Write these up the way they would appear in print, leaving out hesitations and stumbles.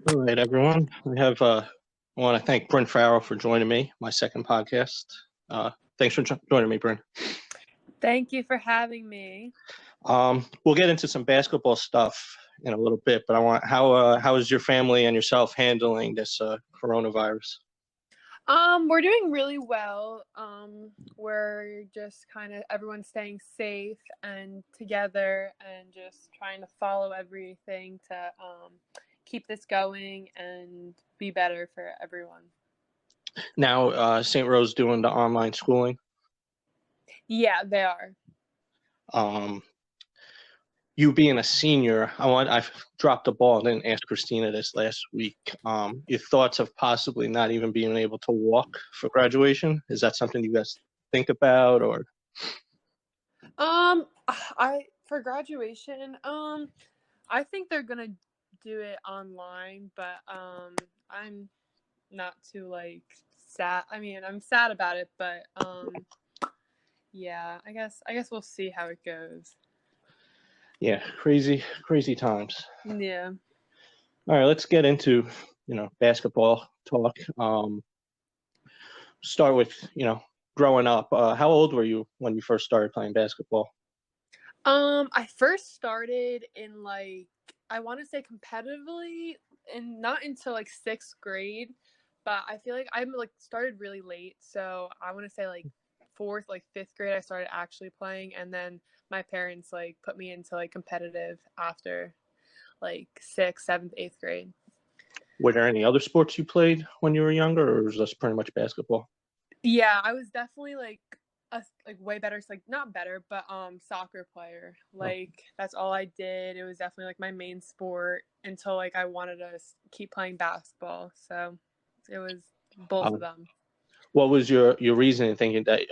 All right, everyone. I want to thank Brynn Farrell for joining me, my second podcast. Thanks for joining me, Brynn. Thank you for having me. We'll get into some basketball stuff in a little bit, but how is your family and yourself handling this coronavirus? We're doing really well. We're just kind of everyone's staying safe and together and just trying to follow everything to keep this going and be better for everyone. Now, St. Rose doing the online schooling. Yeah, they are. You being a senior, I've dropped the ball. I didn't ask Christina this last week. Your thoughts of possibly not even being able to walk for graduation? Is that something you guys think about, or? For graduation, I think they're gonna do it online, but I'm not too sad. I mean, I'm sad about it, but yeah, I guess we'll see how it goes. Yeah, crazy times. Yeah. All right, let's get into, basketball talk. Start with, growing up. How old were you when you first started playing basketball? I first started in I want to say competitively and not until sixth grade, but I feel like I'm started really late. So I want to say fourth, fifth grade, I started actually playing, and then my parents put me into competitive after sixth, seventh, eighth grade. Were there any other sports you played when you were younger, or was this pretty much basketball? Yeah, I was definitely a way better, not better, but soccer player. That's all I did. It was definitely my main sport until I wanted to keep playing basketball. So it was both of them. What was your reason in thinking that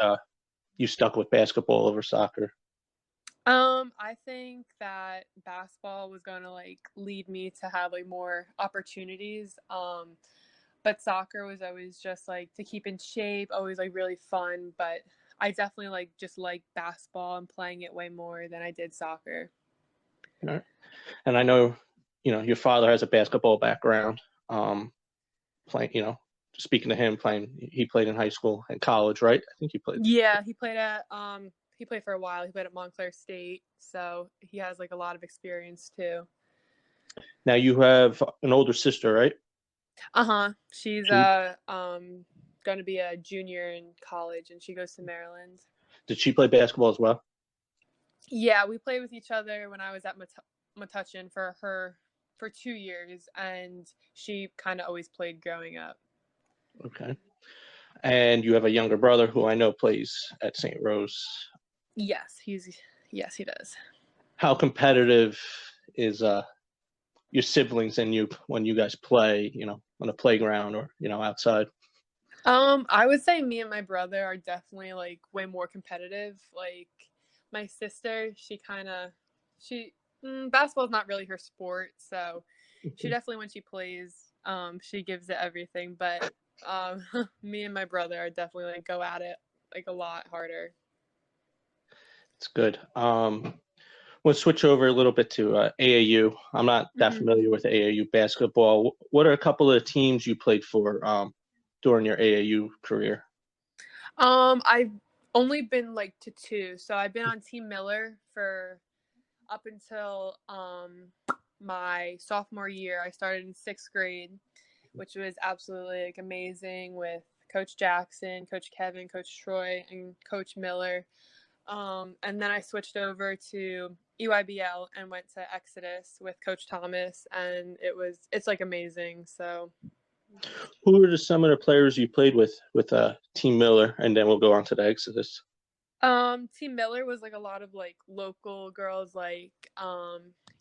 you stuck with basketball over soccer? I think that basketball was going to lead me to have more opportunities. But soccer was always just to keep in shape, always really fun. But I definitely just basketball and playing it way more than I did soccer. All right. And I know, your father has a basketball background. Playing, speaking to him, he played in high school and college, right? I think he played. Yeah, he played for a while. He played at Montclair State, so he has a lot of experience too. Now you have an older sister, right? She's going to be a junior in college, and she goes to Maryland. Did she play basketball as well? Yeah, we played with each other when I was at Metuchen for 2 years, and she kind of always played growing up. Okay. And you have a younger brother who I know plays at St. Rose. Yes, he does. How competitive is your siblings and you when you guys play, on the playground or, outside? I would say me and my brother are definitely way more competitive. My sister, basketball is not really her sport, so she definitely, when she plays, she gives it everything. But me and my brother are definitely go at it a lot harder. It's good. We'll switch over a little bit to AAU. I'm not that familiar with AAU basketball. What are a couple of teams you played for during your AAU career? I've only been to two. So I've been on Team Miller for up until my sophomore year. I started in sixth grade, which was absolutely amazing with Coach Jackson, Coach Kevin, Coach Troy, and Coach Miller. And then I switched over to EYBL and went to Exodus with Coach Thomas, and it's amazing. So who are some of the players you played with Team Miller, and then we'll go on to the Exodus? Team Miller was a lot of local girls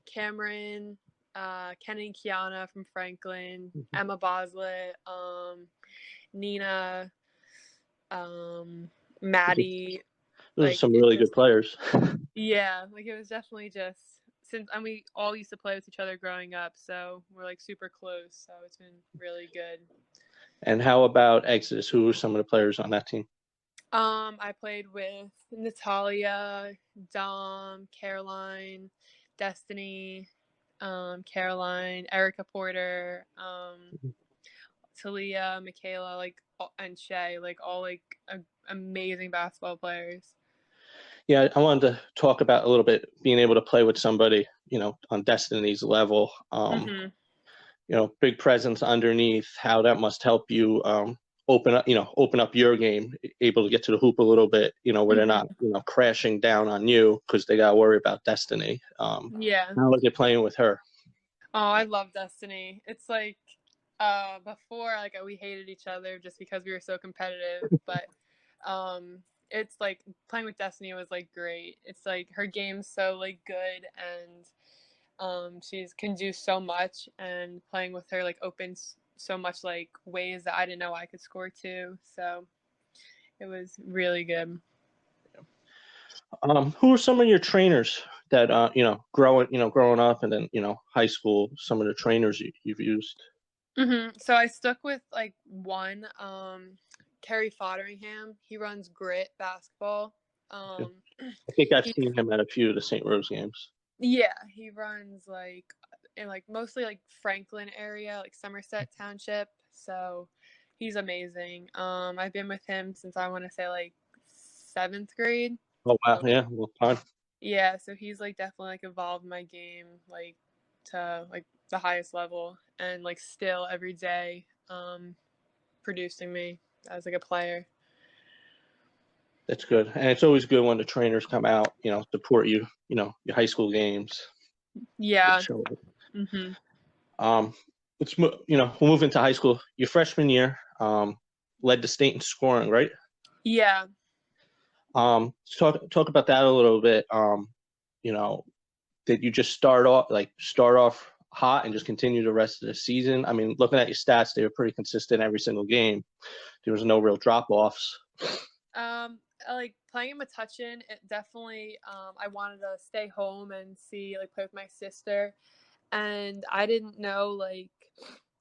Cameron, Kenny and Kiana from Franklin, Emma Boslett, Nina, Maddie. Those are some really good players. Yeah, it was definitely just we all used to play with each other growing up, so we're super close. So it's been really good. And how about Exodus? Who were some of the players on that team? I played with Natalia, Dom, Caroline, Destiny, Caroline, Erica Porter, Talia, Michaela, like, and Shay, like, all like amazing basketball players. Yeah, I wanted to talk about a little bit being able to play with somebody, on Destiny's level. Hmm. Big presence underneath, how that must help you open up your game, able to get to the hoop a little bit, where they're not, Hmm. crashing down on you because they got to worry about Destiny. Yeah. How was it playing with her? Oh, I love Destiny. It's like before, like, we hated each other just because we were so competitive, but um it's like playing with Destiny was like great. It's like her game's so like good, and she's can do so much, and playing with her like opens so much like ways that I didn't know I could score too. So it was really good. Who are some of your trainers that growing up, and then high school? Some of the trainers you've used. So I stuck with like one, Kerry Fodderingham. He runs Grit basketball. Okay. Um, I think I've he, seen him at a few of the St. Rose games. yeah, he runs like in like mostly like Franklin area, like Somerset Township. So he's amazing. I've been with him since I want to say like seventh grade. Oh wow, So, yeah, well, fun. yeah, so he's like definitely like evolved my game like to like the highest level, and like still every day producing me as like a player. That's good, and it's always good when the trainers come out, support you, your high school games. Yeah. Show it. Mhm. Um, we'll move into high school. Your freshman year, led the state in scoring, right? Yeah. Talk about that a little bit. You know, did you just start off hot and just continue the rest of the season? I mean, looking at your stats, they were pretty consistent every single game. There was no real drop offs. Like playing in Metuchen, it definitely I wanted to stay home and see like play with my sister, and I didn't know like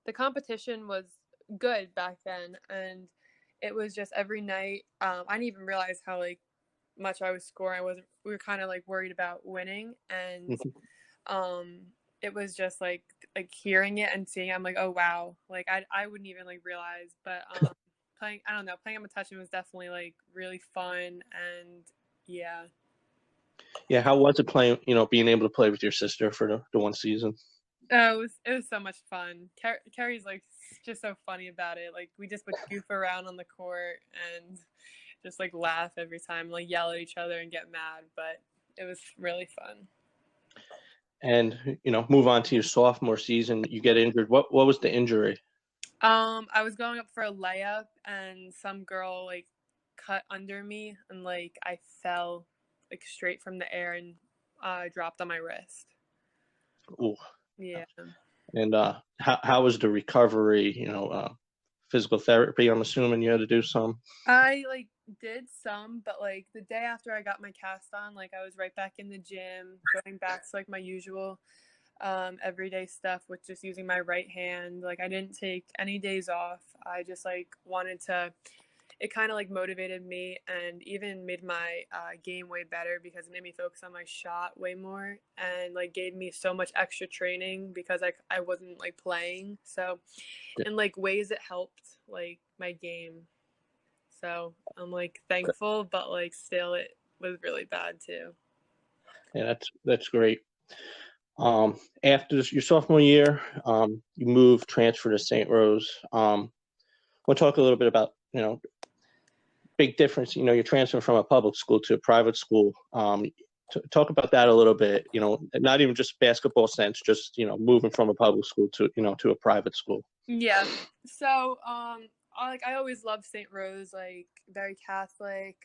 the competition was good back then, and it was just every night. I didn't even realize how like much I was scoring. I wasn't. We were kind of like worried about winning, and um, it was just like hearing it and seeing it, I'm like, oh wow, like I wouldn't even like realize, but playing, I don't know, playing on Metuchen was definitely like really fun, and yeah. Yeah, how was it playing? Being able to play with your sister for the one season. It was so much fun. Carrie's like just so funny about it. Like we just would goof around on the court and just like laugh every time, like yell at each other and get mad. But it was really fun. And move on to your sophomore season. You get injured. What was the injury? I was going up for a layup, and some girl like cut under me, and like I fell like straight from the air and dropped on my wrist. Ooh. Yeah. And how was the recovery? Physical therapy. I'm assuming you had to do some. I like did some, but like the day after I got my cast on, like I was right back in the gym, going back to like my usual everyday stuff with just using my right hand. Like I didn't take any days off. I just like wanted to. It kind of like motivated me and even made my game way better because it made me focus on my shot way more, and like gave me so much extra training because I wasn't like playing. So in like ways it helped like my game. So I'm like thankful, but like still it was really bad too. Yeah, that's great. After your sophomore year, you moved, transfer to St. Rose. We'll talk a little bit about big difference. You're transferring from a public school to a private school. Talk about that a little bit. Not even just basketball sense, just moving from a public school to a private school. Yeah. So I always loved St. Rose, like very Catholic.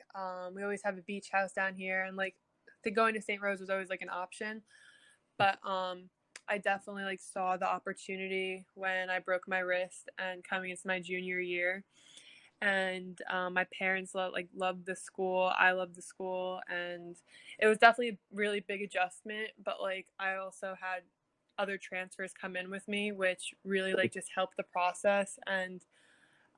We always have a beach house down here, and like going to St. Rose was always like an option. But I definitely like saw the opportunity when I broke my wrist and coming into my junior year. And my parents loved the school. I loved the school, and it was definitely a really big adjustment. But like I also had other transfers come in with me, which really like just helped the process. And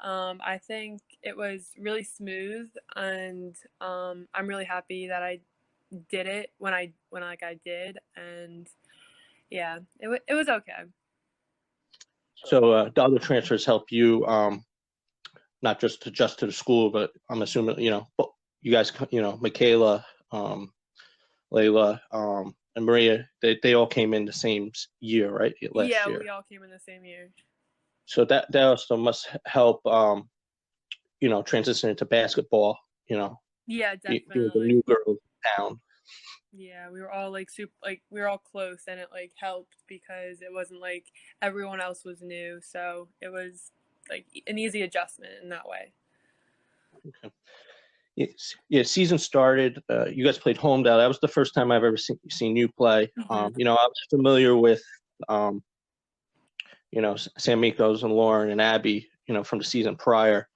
I think it was really smooth, and I'm really happy that I did it when I did, and Yeah, it was okay. So the other transfers help you, not just adjust to the school, but I'm assuming, you guys, Michaela, Layla, and Maria, they all came in the same year, right? Last Yeah, year. we all came in the same year. So that also must help, transition into basketball. Yeah, You're the new definitely. girl of town. Yeah, we were all like super, like we were all close, and it like helped because it wasn't like everyone else was new, so it was like an easy adjustment in that way. Okay. Yes. Yeah, season started. You guys played home down. That was the first time I've ever seen you play. Mm-hmm. I was familiar with, Sam Mikos and Lauren and Abby, from the season prior.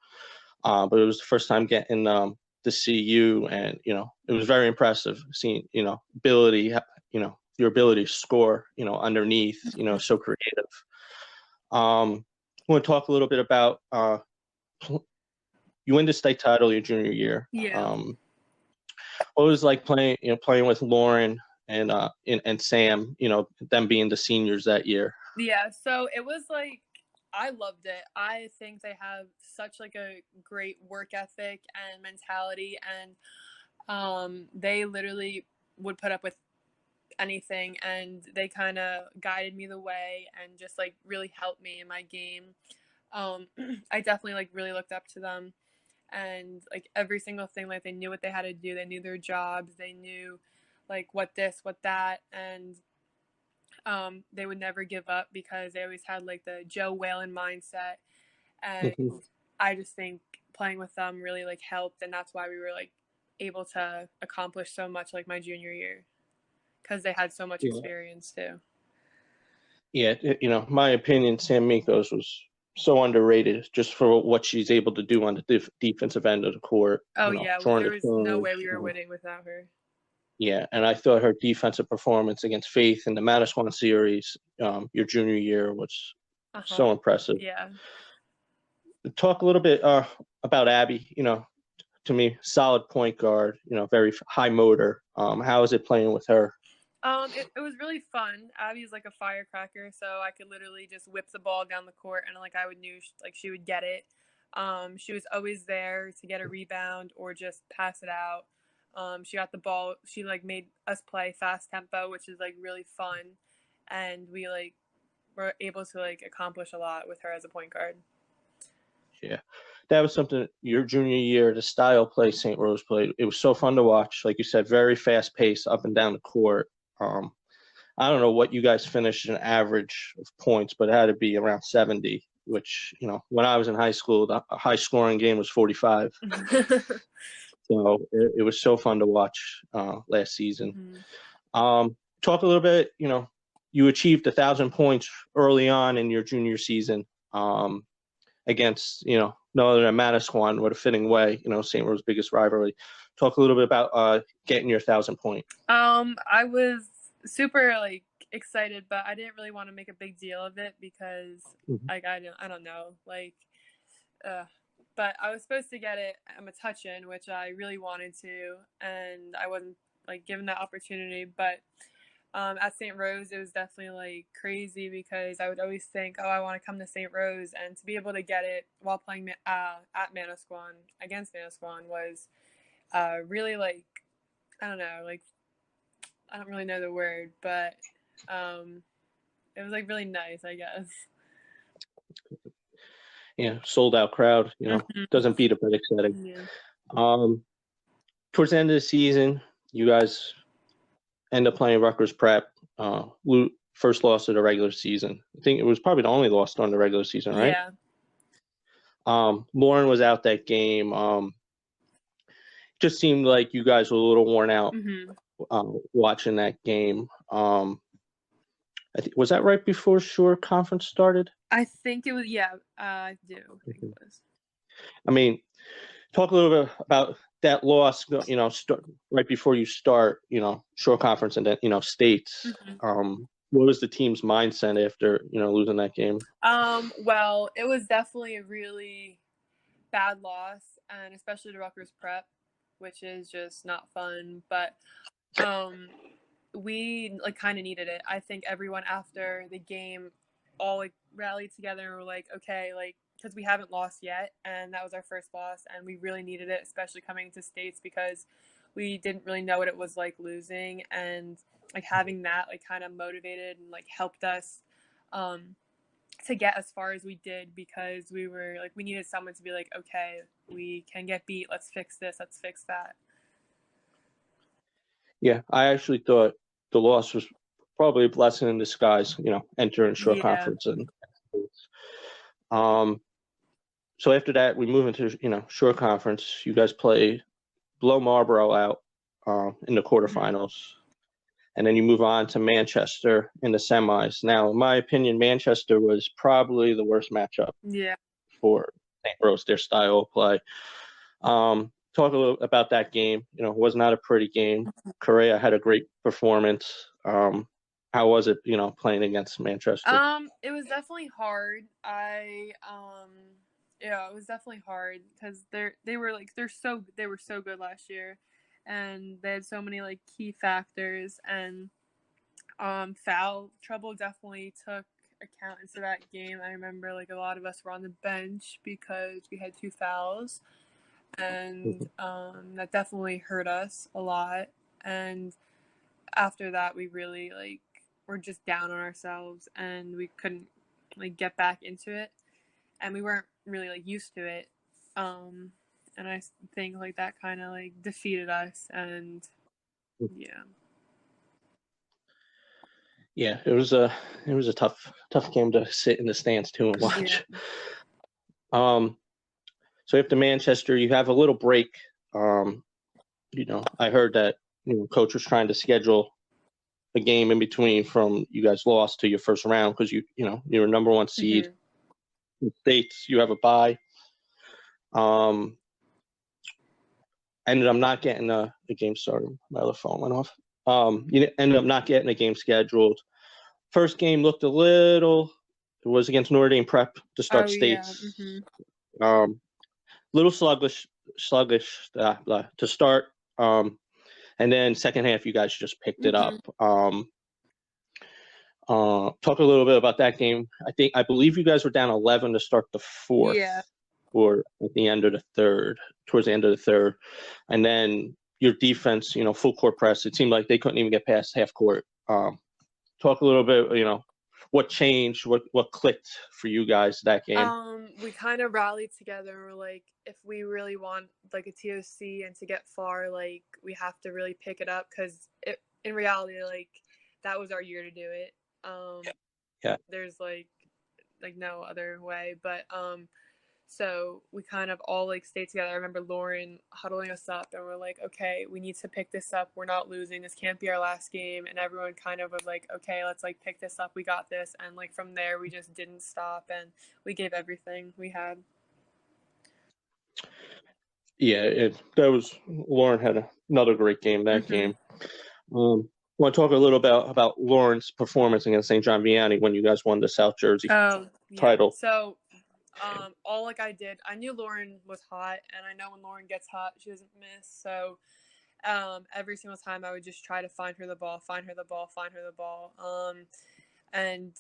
But it was the first time getting to see you, and it was very impressive seeing ability, your ability to score, underneath, so creative. I want to talk a little bit about you win the state title your junior year. Yeah. What was it like playing with Lauren and Sam, them being the seniors that year? Yeah, so it was like I loved it. I think they have such like a great work ethic and mentality, and they literally would put up with anything, and they kind of guided me the way and just like really helped me in my game. um I definitely like really looked up to them, and like every single thing, like they knew what they had to do, they knew their jobs, they knew like what this, what that, and they would never give up because they always had like the Joe Whalen mindset. And Mhm. I just think playing with them really like helped, and that's why we were like able to accomplish so much like my junior year, because they had so much Yeah, experience too. yeah. My opinion, Sam Mikos was so underrated just for what she's able to do on the defensive end of the court. Oh yeah, Drawing there the was no turnovers. way we were winning without her. Yeah, and I thought her defensive performance against Faith in the Manasquan series, your junior year, was Uh-huh. so impressive. Yeah. Talk a little bit about Abby. To me, solid point guard. Very high motor. How is it playing with her? It was really fun. Abby's like a firecracker, so I could literally just whip the ball down the court, and like I would knew like she would get it. She was always there to get a rebound or just pass it out. She got the ball. She like made us play fast tempo, which is like really fun, and we like were able to like accomplish a lot with her as a point guard. Yeah, that was something your junior year. The style play St. Rose played. It was so fun to watch. Like you said, very fast paced up and down the court. I don't know what you guys finished an average of points, but it had to be around 70, which, when I was in high school, the high scoring game was 45. So it was so fun to watch last season. Mm-hmm. Talk a little bit, you achieved 1,000 points early on in your junior season against, no other than Manasquan. What a fitting way, St. Rose's biggest rivalry. Talk a little bit about getting your 1,000 point. I was super like excited, but I didn't really want to make a big deal of it because Mhm. like I don't know, like uh but I was supposed to get it a touch in, which I really wanted to, and I wasn't like given that opportunity. But at St. Rose, it was definitely like crazy because I would always think, oh, I want to come to St. Rose, and to be able to get it while playing at Manasquan against Manasquan was really like I don't know, like I don't really know the word, but um, it was like really nice, I guess. Yeah, sold out crowd, Mm-hmm. doesn't beat a big setting. Yeah. Um, Towards the end of the season, you guys end up playing Rutgers Prep. First loss of the regular season. I think it was probably the only loss during the regular season, right? Yeah. Lauren was out that game. Just seemed like you guys were a little worn out Mm-hmm. watching that game. I think was that right before Shore Conference started? I think it was. Yeah, I do think it was. I mean, talk a little bit about that loss. Right before you start, Shore Conference and then states. Mm-hmm. What was the team's mindset after losing that game? Well, it was definitely a really bad loss, and especially to Rutgers Prep, which is just not fun. But um, we like kind of needed it. I think everyone after the game all like rallied together and were like, okay, like because we haven't lost yet, and that was our first loss, and we really needed it, especially coming into states because we didn't really know what it was like losing, and like having that like kind of motivated and like helped us to get as far as we did because we were like we needed someone to be like, okay, we can get beat, let's fix this, let's fix that. Yeah, I actually thought the loss was probably a blessing in disguise, entering short Yeah. conference. And so after that, we move into, short conference. You guys play blow Marlboro out in the quarterfinals. And then you move on to Manchester in the semis. Now, in my opinion, Manchester was probably the worst matchup for St. Rose, their style of play. Talk a little about that game. It was not a pretty game. Correa had a great performance. How was it, playing against Manchester? It was definitely hard. Yeah, it was definitely hard because they were so good last year, and they had so many like key factors, and foul trouble definitely took account into that game. I remember like a lot of us were on the bench because we had 2 fouls, and that definitely hurt us a lot. And after that, we really like were just down on ourselves, and we couldn't like get back into it, and we weren't really like used to it. And I think like that kind of like defeated us, and yeah. Yeah, it was a tough game to sit in the stands too and watch. Yeah. So after Manchester, you have a little break. I heard that coach was trying to schedule a game in between from you guys lost to your first round because you're number 1 seed. In states, you have a bye. Ended up not getting a game started. My other phone went off. You ended up not getting a game scheduled. First game looked a little. It was against Notre Dame Prep to start states. Yeah. Little sluggish to start. And then second half, you guys just picked it up. Talk a little bit about that game. I believe you guys were down 11 to start the fourth. Yeah. Or at the end of the third, towards the end of the third. And then your defense, full court press, it seemed like they couldn't even get past half court. Talk a little bit, what changed, what clicked for you guys that game? We kind of rallied together and were like, if we really want like a TOC and to get far, like we have to really pick it up because in reality, like that was our year to do it. Yeah. There's like no other way, but so we kind of all like stayed together. I remember Lauren huddling us up and we're like, okay, we need to pick this up. We're not losing. This can't be our last game. And everyone kind of was like, okay, let's like pick this up. We got this. And like from there, we just didn't stop and we gave everything we had. Yeah, Lauren had another great game that game. Want to talk a little about Lauren's performance against St. John Vianney when you guys won the South Jersey title? So all like I did, I knew Lauren was hot, and I know when Lauren gets hot, she doesn't miss. So every single time I would just try to find her the ball. And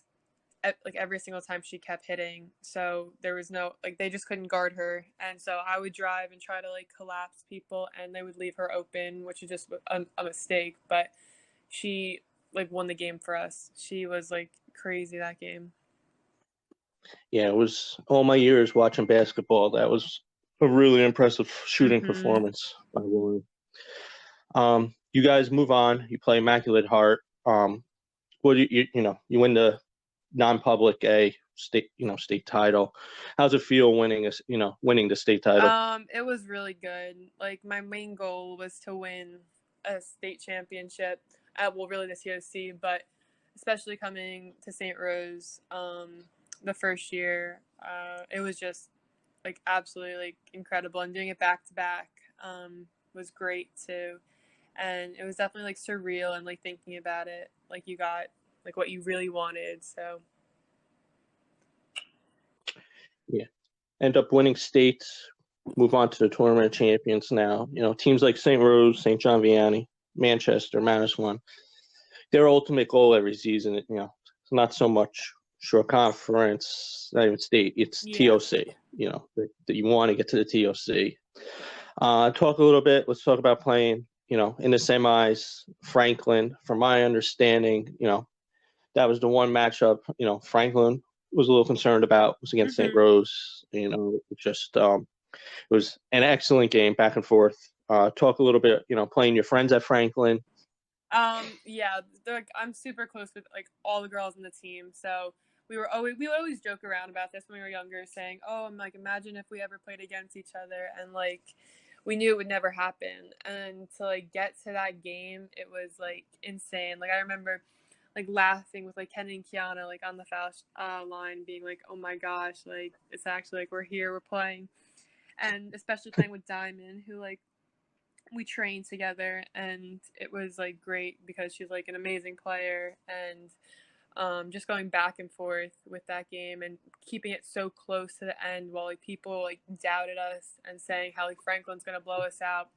like every single time she kept hitting. So there was no, like they just couldn't guard her. And so I would drive and try to like collapse people, and they would leave her open, which is just a mistake. But she like won the game for us. She was like crazy that game. Yeah, it was all my years watching basketball. That was a really impressive shooting performance by Lauren. You guys move on. You play Immaculate Heart. Well, you win the non-public A state title. How's it feel winning the state title? It was really good. Like my main goal was to win a state championship at really the TOC, but especially coming to St. Rose the first year, it was just like absolutely like incredible, and doing it back to back was great too. And it was definitely like surreal, and like thinking about it, like you got like what you really wanted. So yeah, end up winning states, move on to the tournament champions now. Teams like St. Rose, St. John Vianney, Manchester, Manasquan. their ultimate goal every season. You know, it's not so much short conference, not even state. It's Yeah. TOC. You know that you want to get to the TOC. Talk a little bit. Let's talk about playing. You know, in the semis, Franklin. From my understanding, you know, that was the one matchup. You know, Franklin was a little concerned about was against St. Rose. You know, just it was an excellent game, back and forth. Talk a little bit. You know, playing your friends at Franklin. Yeah, like, I'm super close with like all the girls in the team, so we would always joke around about this when we were younger, saying, "Oh, I'm like, imagine if we ever played against each other," and like we knew it would never happen. And to like get to that game, it was like insane. Like I remember like laughing with like Ken and Kiana like on the foul line, being like, "Oh my gosh, like it's actually like we're here, we're playing," and especially playing with Diamond, who like we trained together, and it was like great because she's like an amazing player. And just going back and forth with that game and keeping it so close to the end while like people like doubted us and saying how like Franklin's gonna blow us out.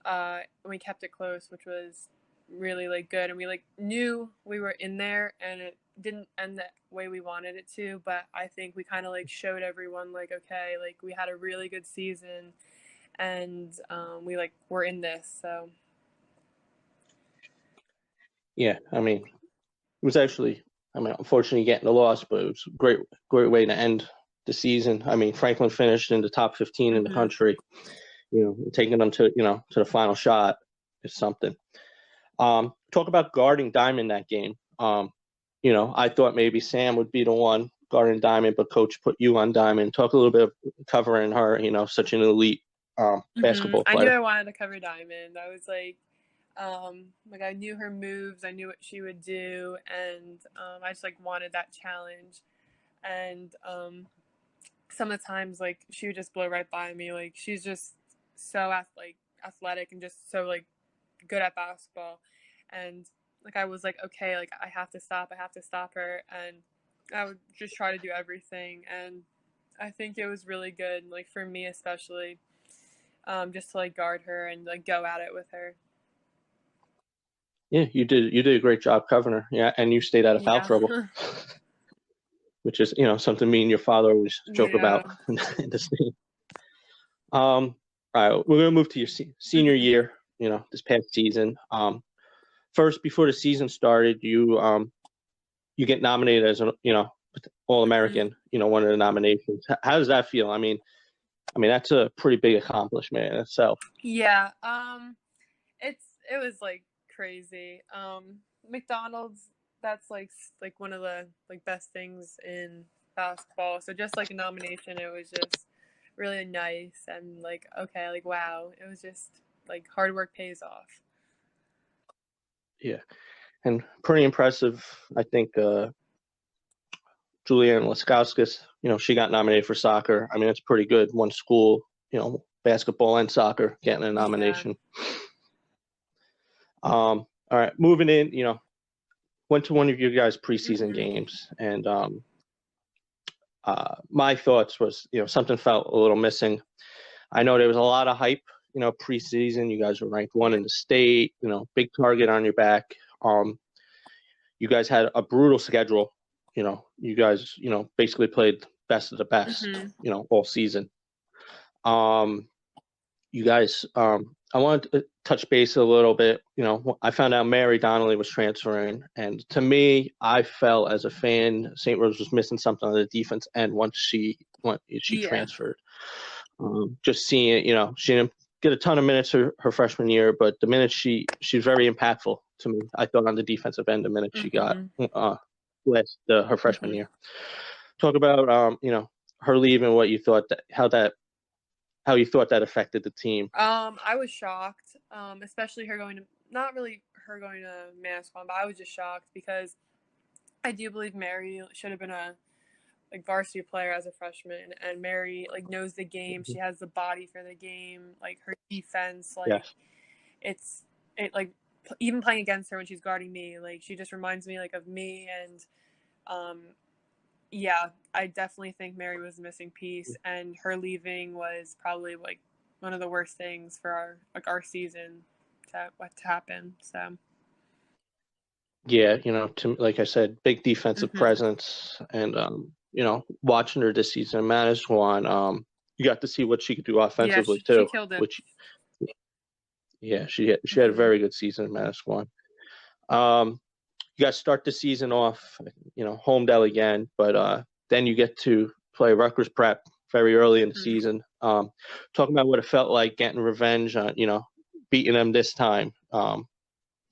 And we kept it close, which was really like good, and we like knew we were in there, and it didn't end the way we wanted it to, but I think we kind of like showed everyone like, okay, like we had a really good season, and we like were in this. So Yeah, I mean, it was actually, I mean, unfortunately getting the loss, but it was a great way to end the season. I mean, Franklin finished in the top 15 in the country. You know, taking them to to the final shot is something. Talk about guarding Diamond that game. You know, I thought maybe Sam would be the one guarding Diamond, but Coach put you on Diamond. Talk a little bit of covering her. You know, such an elite basketball I knew player. I wanted to cover Diamond. I was like I knew her moves, I knew what she would do, and I just like wanted that challenge. And some of the times like she would just blow right by me. Like she's just so like athletic and just so like good at basketball. And like I was like, okay, like I have to stop her, and I would just try to do everything. And I think it was really good, like for me especially, just to like guard her and like go at it with her. Yeah, you did a great job covering her. Yeah, and you stayed out of foul Yeah. trouble, which is something me and your father always joke Yeah. about in the state. All right, we're gonna move to your senior year. You know, this past season. First, before the season started, you get nominated as an All American. You know, one of the nominations. How does that feel? I mean that's a pretty big accomplishment in itself. Yeah. It was like crazy. McDonald's, that's like one of the like best things in basketball. So just like a nomination, it was just really nice, and like okay, like wow, it was just like hard work pays off. Yeah, and pretty impressive. I think Julianne Laskauskas, she got nominated for soccer. I mean, it's pretty good. One school, basketball and soccer getting a Yeah. nomination. All right, moving in, went to one of your guys' preseason games, and my thoughts was, something felt a little missing. I know there was a lot of hype, preseason. You guys were ranked one in the state, big target on your back. You guys had a brutal schedule. You guys, basically played best of the best, all season. You guys, I wanted to touch base a little bit. I found out Mary Donnelly was transferring, and to me, I felt as a fan, St. Rose was missing something on the defense end once she Yeah. transferred. Just seeing it, she didn't get a ton of minutes her freshman year, but the minutes she's very impactful to me. I thought on the defensive end, the minutes she got her freshman year. Talk about her leaving, what you thought how you thought that affected the team. I was shocked, especially her going to, not really her going to Manasquan, but I was just shocked because I do believe Mary should have been a like varsity player as a freshman, and Mary like knows the game. She has the body for the game. Like her defense, like Yes. it like even playing against her when she's guarding me, like she just reminds me like of me. And um yeah, I definitely think Mary was the missing piece, and her leaving was probably like one of the worst things for our season to happen. So Yeah, like I said, big defensive Hmm. presence, and watching her this season, Manis won. You got to see what she could do Yeah, offensively she too, killed it. which yeah, she had a Hmm. very good season, Manis won. Um, you guys start the season off, home del again, but then you get to play Rutgers Prep very early in the Hmm. season. Talking about what it felt like getting revenge on, beating them this time,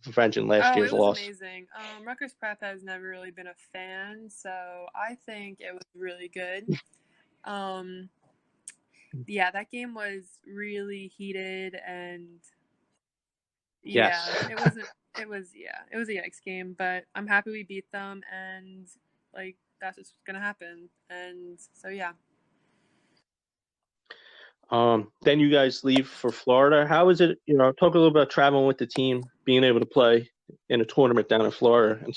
revenging last Oh, year's it was loss. amazing. Rutgers Prep has never really been a fan, so I think it was really good. Um, yeah, that game was really heated, and Yes. yeah, it wasn't. It was it was a yikes game, but I'm happy we beat them, and like that's what's gonna happen, and so yeah. Then you guys leave for Florida. How is it? Talk a little about traveling with the team, being able to play in a tournament down in Florida, and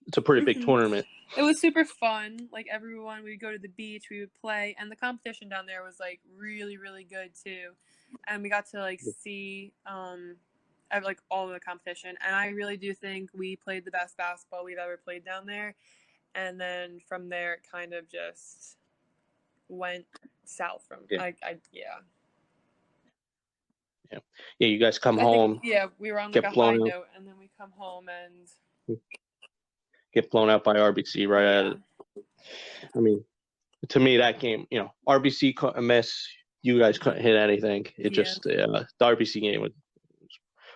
it's a pretty big Hmm. tournament. It was super fun. Like everyone, we'd go to the beach, we would play, and the competition down there was like really, really good too. And we got to like see like all of the competition. And I really do think we played the best basketball we've ever played down there. And then from there, it kind of just went south from Yeah, yeah. yeah, yeah. You guys come I think home, yeah, we were on like get a high blown out, note, and then we come home and by RBC right at yeah, it. I mean, to me, that game, RBC couldn't miss. You guys couldn't hit anything. It yeah, just the RBC game was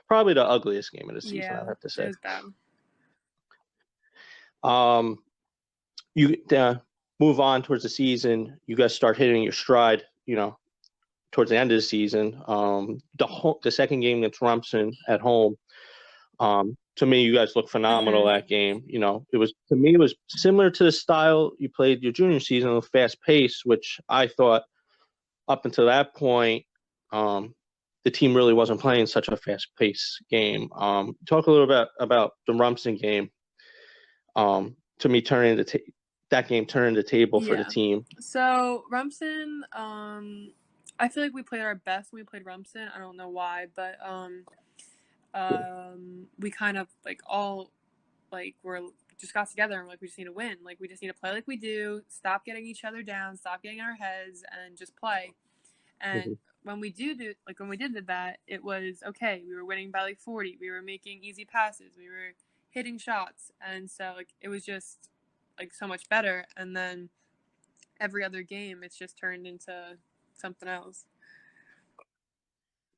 probably the ugliest game of the season, yeah. I have to It say. was bad. Um, you move on towards the season. You guys start hitting your stride. Towards the end of the season. The second game against Rumson at home. To me, you guys look phenomenal Hmm. that game. It was similar to the style you played your junior season, with fast pace, which I thought up until that point, the team really wasn't playing such a fast paced game. Talk a little bit about the Rumson game. To me, that game turning the table for the Yeah. team. So Rumson, I feel like we played our best when we played Rumson. I don't know why, but we kind of like all like we're just got together and like we just need to win. Like we just need to play like we do. Stop getting each other down. Stop getting in our heads and just play. And Mhm. when we when we did that, it was okay. We were winning by like 40. We were making easy passes. We were hitting shots, and so like it was just like so much better. And then every other game, it's just turned into something else.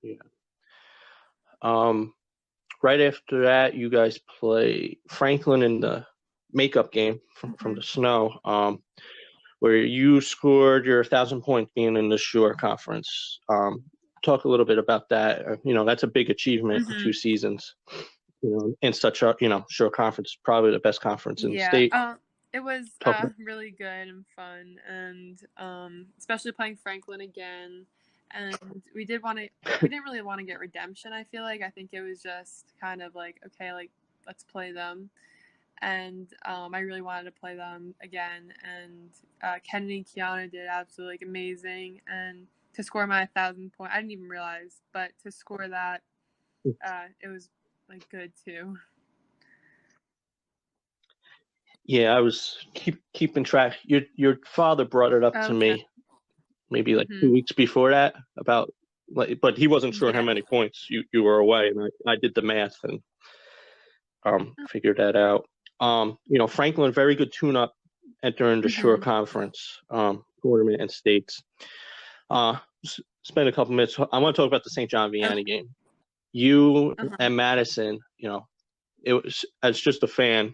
Yeah. Um, right after that, you guys play Franklin in the makeup game from Hmm. the snow, where you scored your 1,000 point game in the Shore Conference. Talk a little bit about that. That's a big achievement in Hmm. 2 seasons. In such a Shore Conference, probably the best conference in the Yeah. state. It was Talk about. really good and fun, and especially playing Franklin again. And we didn't really want to get redemption. I think it was just kind of like, okay, like let's play them. And I really wanted to play them again. And Kennedy and Kiana did absolutely like amazing. And to score my 1,000 point, I didn't even realize, but to score that, it was like good too. Yeah, I was keeping track. Your father brought it up to Okay. me maybe like Hmm. 2 weeks before that about, like, but he wasn't sure how Yeah. many points you were away, and I did the math and figured that out. Franklin, very good tune-up entering the Shore Hmm. Conference tournament and states. Spend a couple minutes. I want to talk about the St. John Okay. Vianney game. You Uh-huh. and Madison, it was, as just a fan,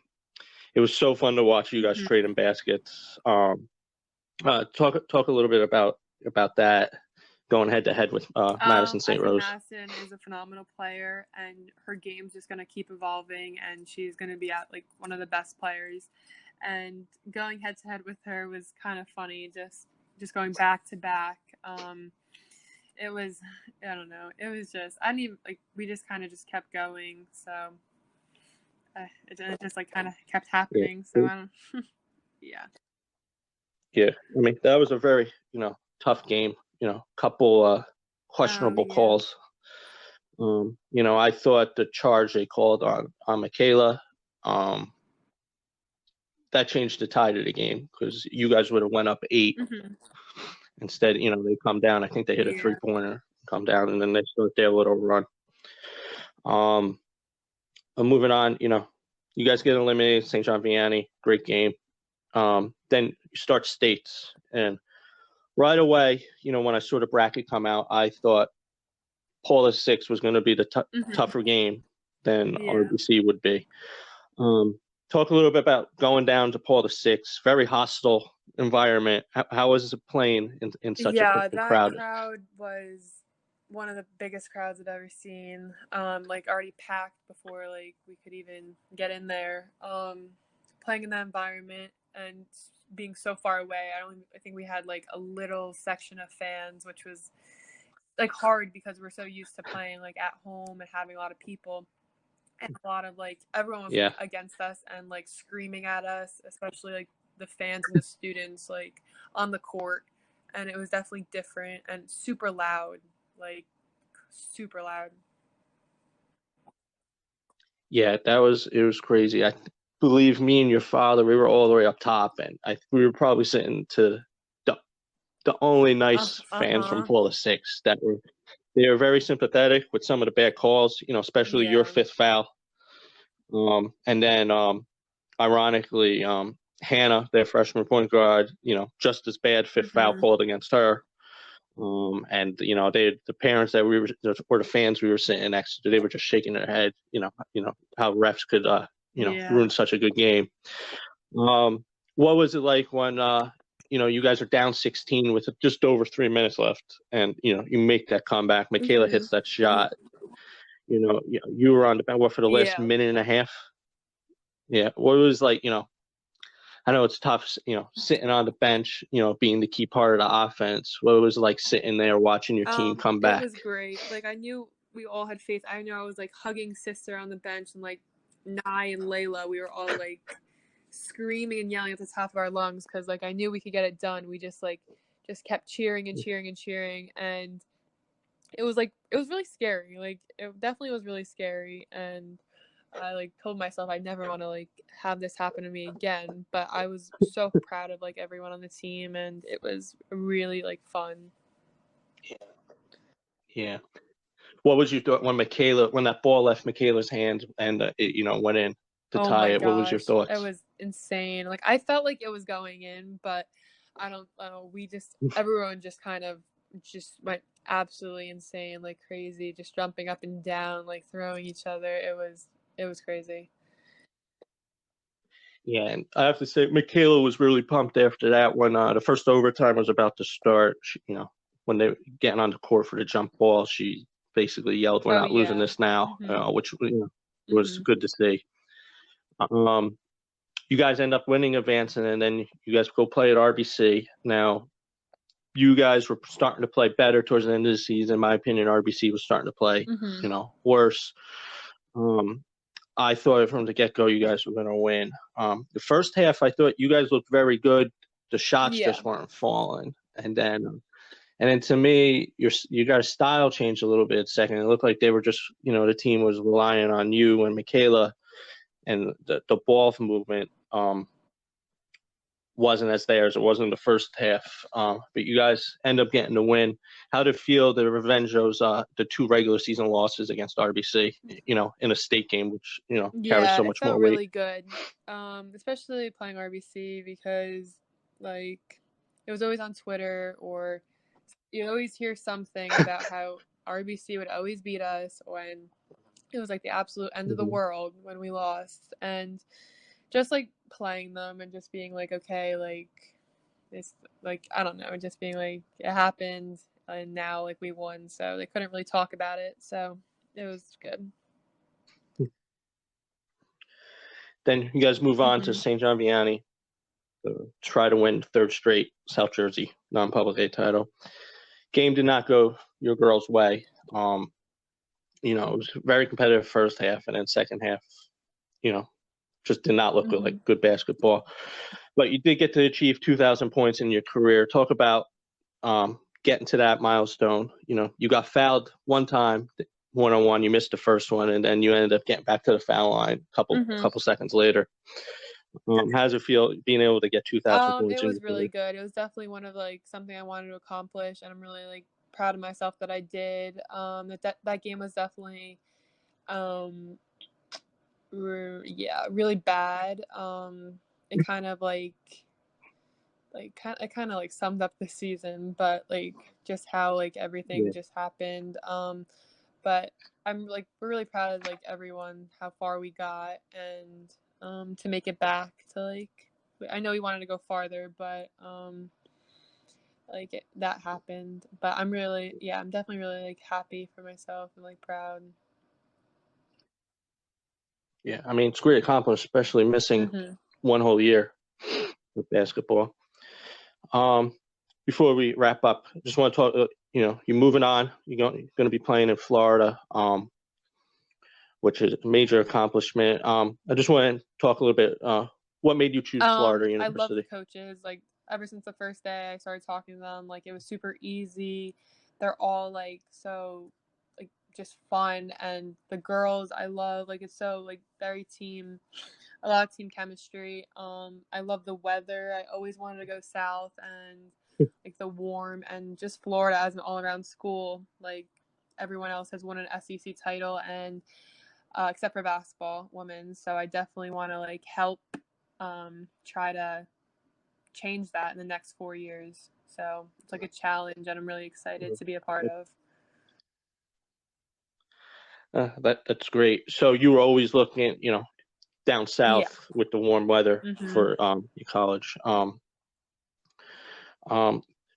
it was so fun to watch you guys Hmm. trading baskets. Talk a little bit about that, going head to head with Madison I St. think Rose. Madison is a phenomenal player, and her game's just going to keep evolving, and she's going to be at like one of the best players. And going head to head with her was kind of funny, just going back to back. It was, I don't know, it was just I didn't even like we just kind of just kept going, so it just like kind of kept Yeah, happening. So I don't, yeah. yeah. I mean, that was a very tough game. Couple Oh questionable yeah. calls. I thought the charge they called on Michaela. that changed the tide of the game because you guys would have went up 8. Mm-hmm. Instead, they come down. I think they hit a Yeah. 3-pointer, come down, and then they start their little run. I'm moving on. You guys get eliminated. St. John Vianney, great game. Then you start states, and right away, when I saw the bracket come out, I thought Paula 6 was going to be the Mm-hmm. tougher game than Yeah. RBC would be. Talk a little bit about going down to Paula 6. Very hostile environment. How was it playing in such a that crowd? crowd was one of the biggest crowds I've ever seen. Like already packed before like we could even get in there. Playing in that environment and being so far away, I think we had like a little section of fans, which was like hard because we're so used to playing like at home and having a lot of people. And a lot of like everyone was like, against us and like screaming at us, especially like the fans and the students like on the court. And it was definitely different and super loud, like super loud. Yeah, it was crazy. I believe me and your father, we were all the way up top, and we were probably sitting to the only nice fans from Paula 6 they were very sympathetic with some of the bad calls, especially your 5th foul. And then ironically, Hannah, their freshman point guard, just as bad 5th foul called against her. And the parents that or the fans we were sitting next to, they were just shaking their head. How refs could ruin such a good game. What was it like when you guys are down 16 with just over 3 minutes left, and you make that comeback? Michaela hits that shot. You were on the bench for the last minute and a half. Yeah, what was like? I know it's tough, sitting on the bench, being the key part of the offense. What was it like sitting there watching your team come back? It was great. Like, I knew we all had faith. I knew I was, like, hugging sister on the bench, and, like, Nye and Layla, we were all, like, screaming and yelling at the top of our lungs because, like, I knew we could get it done. We just kept cheering and cheering and cheering, and it was really scary. Like, it definitely was really scary, and I like told myself I never want to like have this happen to me again, but I was so proud of like everyone on the team, and it was really like fun. Yeah. What was your thought when that ball left Michaela's hand and it went in to tie it? What was your thoughts? It was insane. Like I felt like it was going in, but I don't know. Everyone just kind of just went absolutely insane, like crazy, just jumping up and down, like throwing each other. It was crazy. Yeah, and I have to say, Michaela was really pumped after that when the first overtime was about to start. She, when they were getting on the court for the jump ball, she basically yelled, "We're not losing this now," which was good to see. You guys end up winning, advancing, and then you guys go play at RBC. Now, you guys were starting to play better towards the end of the season. In my opinion, RBC was starting to play, worse. I thought from the get-go you guys were going to win. The first half, I thought you guys looked very good. The shots just weren't falling. And then to me, you guys' style changed a little bit second. It looked like they were just, the team was relying on you and Michaela, and the ball movement wasn't as theirs. It wasn't the first half. But you guys end up getting the win. How did it feel to revenge those the 2 regular season losses against RBC, in a state game, which, carries so much more weight? It felt really good, especially playing RBC because, like, it was always on Twitter or you always hear something about how RBC would always beat us when it was, like, the absolute end of the world when we lost. And just, like, playing them and just being like, okay, like, it's, like, I don't know, just being like, it happened, and now, like, we won, so they couldn't really talk about it, so it was good. Then you guys move on to St. John Vianney to try to win 3rd straight South Jersey non-public A title. Game did not go your girls' way. It was a very competitive first half, and then second half, just did not look like good basketball. But you did get to achieve 2,000 points in your career. Talk about getting to that milestone. You got fouled one time. one-on-one. You missed the first one, and then you ended up getting back to the foul line a couple seconds later. How does it feel being able to get 2,000 points It in was your really career? good. It was definitely one of like something I wanted to accomplish, and I'm really like proud of myself that I did. That game was definitely, really bad. It kind of like summed up the season, but like just how like everything Yeah. just happened. But I'm like really proud of like everyone how far we got, and to make it back to like, I know we wanted to go farther, but that happened. But I'm definitely really like happy for myself and like proud. Yeah, I mean, it's great accomplishment, especially missing one whole year with basketball. Before we wrap up, I just want to talk. You're moving on. You're going to be playing in Florida, which is a major accomplishment. I just want to talk a little bit. What made you choose Florida I love the University? coaches. Like ever since the first day I started talking to them, like it was super easy. They're all like so like just fun, and the girls I love, like it's so like very a lot of team chemistry. I love the weather. I always wanted to go south, and like the warm, and just Florida as an all-around school. Like everyone else has won an SEC title, and except for basketball, women. So I definitely want to like help try to change that in the next 4 years. So it's like a challenge, and I'm really excited to be a part of. That's great. So you were always looking at, down Yeah. south with the warm weather Mm-hmm. for your college.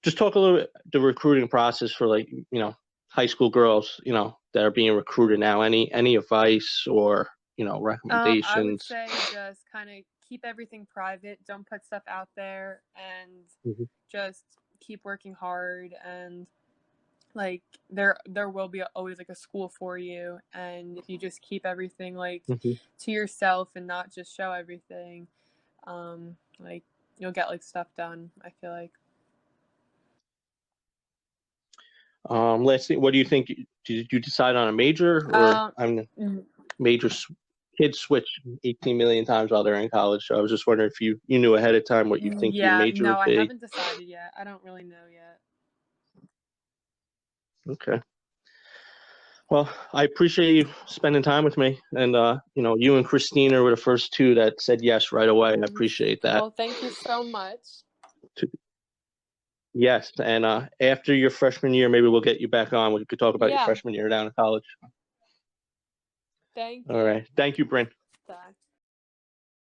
Just talk a little bit the recruiting process for like high school girls that are being recruited now. Any advice or I would recommendations? say just kind of keep everything private. Don't put stuff out there, and Mhm. just keep working hard. And like there will be always like a school for you, and if you just keep everything like Mhm. to yourself and not just show everything, like you'll get like stuff done, I feel like. Let's see. What do you think? Did you decide on a major or Um, major? Kids switch 18 million times while they're in college. So I was just wondering if you knew ahead of time what you think your yeah, major no, would I be. haven't decided yet. I don't really know yet. Okay. Well, I appreciate you spending time with me, and you and Christina were the first two that said yes right away. I appreciate that. Well, thank you so much. Yes, and after your freshman year, maybe we'll get you back on. We could talk about your Yeah, freshman year down in college. thank All you. right. Thank you, Brynn. Bye.